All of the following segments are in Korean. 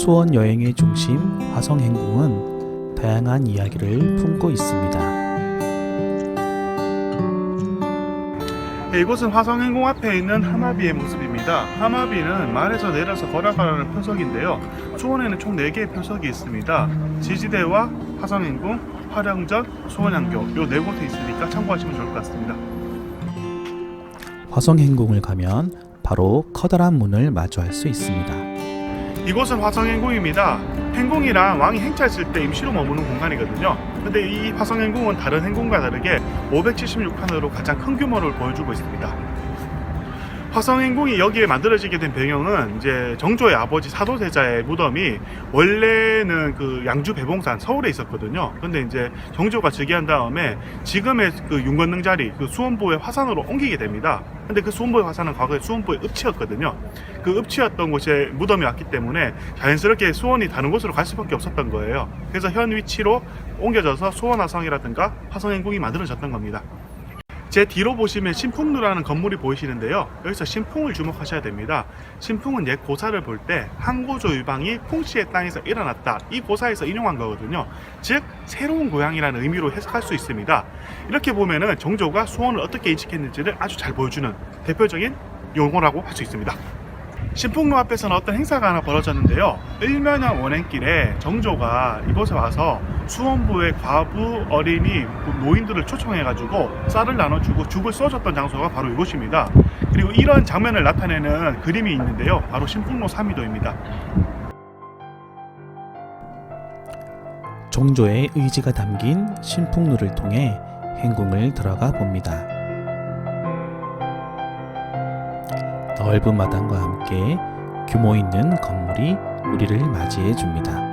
수원 여행의 중심 화성행궁은 다양한 이야기를 품고 있습니다. 이곳은 화성행궁 앞에 있는 하마비의 모습입니다. 하마비는 말에서 내려서 걸어가라는 표석인데요. 수원에는 총 4개의 표석이 있습니다. 지지대와 화성행궁, 화령전, 수원양교 요 4곳에 있으니까 참고하시면 좋을 것 같습니다. 화성행궁을 가면 바로 커다란 문을 마주할 수 있습니다. 이곳은 화성행궁입니다. 행궁이랑 왕이 행차했을 때 임시로 머무는 공간이거든요. 근데 이 화성행궁은 다른 행궁과 다르게 576칸으로 가장 큰 규모를 보여주고 있습니다. 화성행궁이 여기에 만들어지게 된 배경은 이제 정조의 아버지 사도세자의 무덤이 원래는 그 양주 배봉산 서울에 있었거든요. 근데 이제 정조가 즉위한 다음에 지금의 그 윤건능 자리 그 수원보의 화산으로 옮기게 됩니다. 근데 그 수원보의 화산은 과거에 수원보의 읍치였거든요. 그 읍치였던 곳에 무덤이 왔기 때문에 자연스럽게 수원이 다른 곳으로 갈 수밖에 없었던 거예요. 그래서 현 위치로 옮겨져서 수원화성이라든가 화성행궁이 만들어졌던 겁니다. 제 뒤로 보시면 신풍루라는 건물이 보이시는데요. 여기서 신풍을 주목하셔야 됩니다. 신풍은 옛 고사를 볼 때 항고조 유방이 풍씨의 땅에서 일어났다. 이 고사에서 인용한 거거든요. 즉 새로운 고향이라는 의미로 해석할 수 있습니다. 이렇게 보면은 정조가 수원을 어떻게 인식했는지를 아주 잘 보여주는 대표적인 용어라고 할 수 있습니다. 신풍루 앞에서는 어떤 행사가 하나 벌어졌는데요. 을면양 원행길에 정조가 이곳에 와서 수원부의 과부, 어린이, 노인들을 초청해가지고 쌀을 나눠주고 죽을 써줬던 장소가 바로 이곳입니다. 그리고 이런 장면을 나타내는 그림이 있는데요. 바로 신풍로 3미도입니다. 정조의 의지가 담긴 신풍루를 통해 행궁을 들어가 봅니다. 넓은 마당과 함께 규모 있는 건물이 우리를 맞이해 줍니다.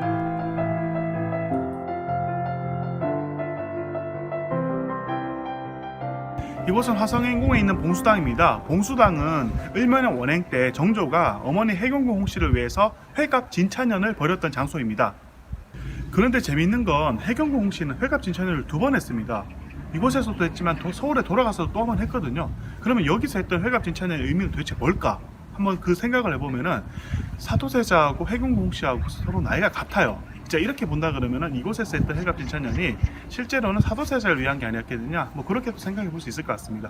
이곳은 화성행궁에 있는 봉수당입니다. 봉수당은 을면양 원행 때 정조가 어머니 해경궁 홍씨를 위해서 회갑 진찬연을 벌였던 장소입니다. 그런데 재미있는 건 해경궁 홍씨는 회갑 진찬연을 2번 했습니다. 이곳에서도 했지만 서울에 돌아가서도 또 한 번 했거든요. 그러면 여기서 했던 회갑 진찬연의 의미는 도대체 뭘까? 한번 그 생각을 해보면은 사도세자하고 해경궁 홍씨하고 서로 나이가 같아요. 자, 이렇게 본다 그러면은 이곳에서 했던 회갑 진찬연이 실제로는 사도세자를 위한 게 아니었겠느냐, 뭐 그렇게도 생각해 볼 수 있을 것 같습니다.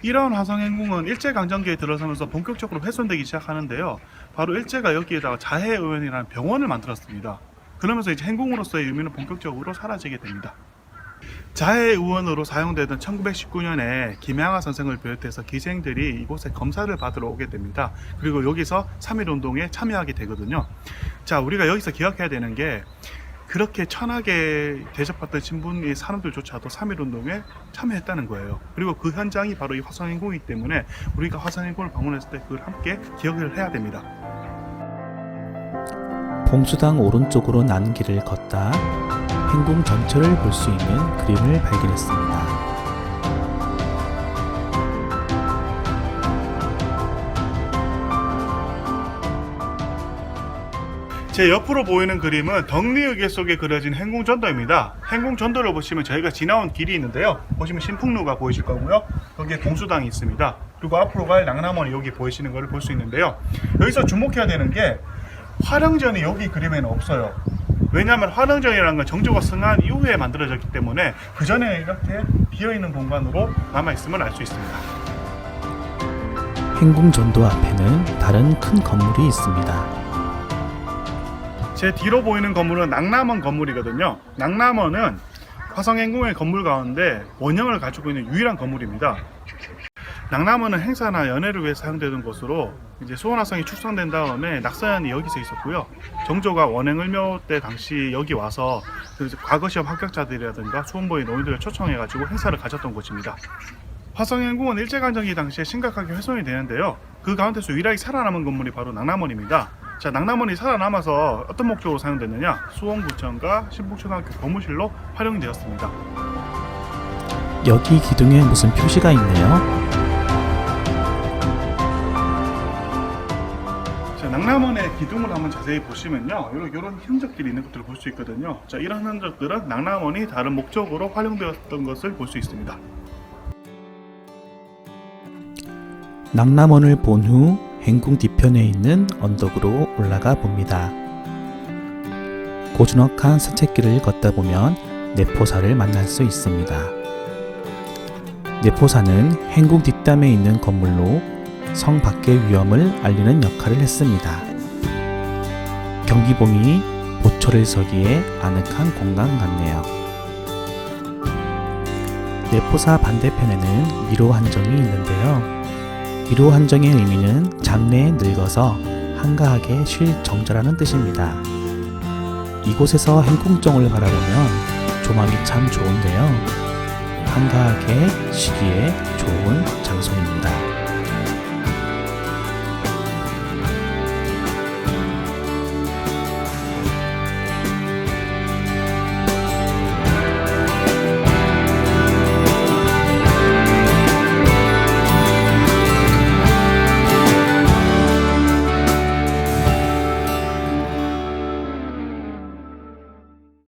이런 화성행궁은 일제강점기에 들어서면서 본격적으로 훼손되기 시작하는데요. 바로 일제가 여기에다가 자해의원이라는 병원을 만들었습니다. 그러면서 이제 행궁으로서의 의미는 본격적으로 사라지게 됩니다. 자해의원으로 사용되던 1919년에 김양하 선생을 비롯해서 기생들이 이곳에 검사를 받으러 오게 됩니다. 그리고 여기서 3.1운동에 참여하게 되거든요. 자, 우리가 여기서 기억해야 되는 게 그렇게 천하게 대접받던 신분의 사람들조차도 3.1운동에 참여했다는 거예요. 그리고 그 현장이 바로 이 화성행궁이기 때문에 우리가 화성행궁을 방문했을 때 그걸 함께 기억을 해야 됩니다. 봉수당 오른쪽으로 난 길을 걷다 행궁 전체를 볼 수 있는 그림을 발견했습니다. 제 옆으로 보이는 그림은 덕리의궤 속에 그려진 행궁전도입니다. 행궁전도를 보시면 저희가 지나온 길이 있는데요. 보시면 신풍루가 보이실 거고요. 여기에 봉수당이 있습니다. 그리고 앞으로 갈 낭남원이 여기 보이시는 것을 볼 수 있는데요. 여기서 주목해야 되는 게 화령전이 여기 그림에는 없어요. 왜냐하면 화령전이라는 건 정조가 승한 이후에 만들어졌기 때문에 그 전에 이렇게 비어있는 공간으로 남아있음을 알 수 있습니다. 행궁 전도 앞에는 다른 큰 건물이 있습니다. 제 뒤로 보이는 건물은 낭남원 건물이거든요. 낭남원은 화성행궁의 건물 가운데 원형을 가지고 있는 유일한 건물입니다. 낭남원은 행사나 연회를 위해 사용되던 곳으로 이제 수원화성이 축성된 다음에 낙서연이 여기서 있었고요. 정조가 원행을묘 때 당시 여기 와서 과거 시험 합격자들이라든가 수원보의 노인들을 초청해가지고 행사를 가졌던 곳입니다. 화성행궁은 일제강점기 당시에 심각하게 훼손이 되는데요. 그 가운데서 유일하게 살아남은 건물이 바로 낭남원입니다. 자, 낭남원이 살아남아서 어떤 목적으로 사용됐느냐? 수원구청과 신북초등학교 고무실로 활용되었습니다. 여기 기둥에 무슨 표시가 있네요. 낭남원의 기둥을 한번 자세히 보시면요, 이런 흔적들이 있는 것들을 볼 수 있거든요. 자, 이런 흔적들은 낭남원이 다른 목적으로 활용되었던 것을 볼 수 있습니다. 낭남원을 본 후 행궁 뒤편에 있는 언덕으로 올라가 봅니다. 고즈넉한 산책길을 걷다 보면 내포사를 만날 수 있습니다. 내포사는 행궁 뒷담에 있는 건물로 성 밖의 위험을 알리는 역할을 했습니다. 경기봉이 보초를 서기에 아늑한 공간 같네요. 내포사 반대편에는 미로 한정이 있는데요. 미로 한정의 의미는 장래에 늙어서 한가하게 쉴 정자라는 뜻입니다. 이곳에서 행궁정을 바라보면 조망이 참 좋은데요. 한가하게 쉬기에 좋은 장소입니다.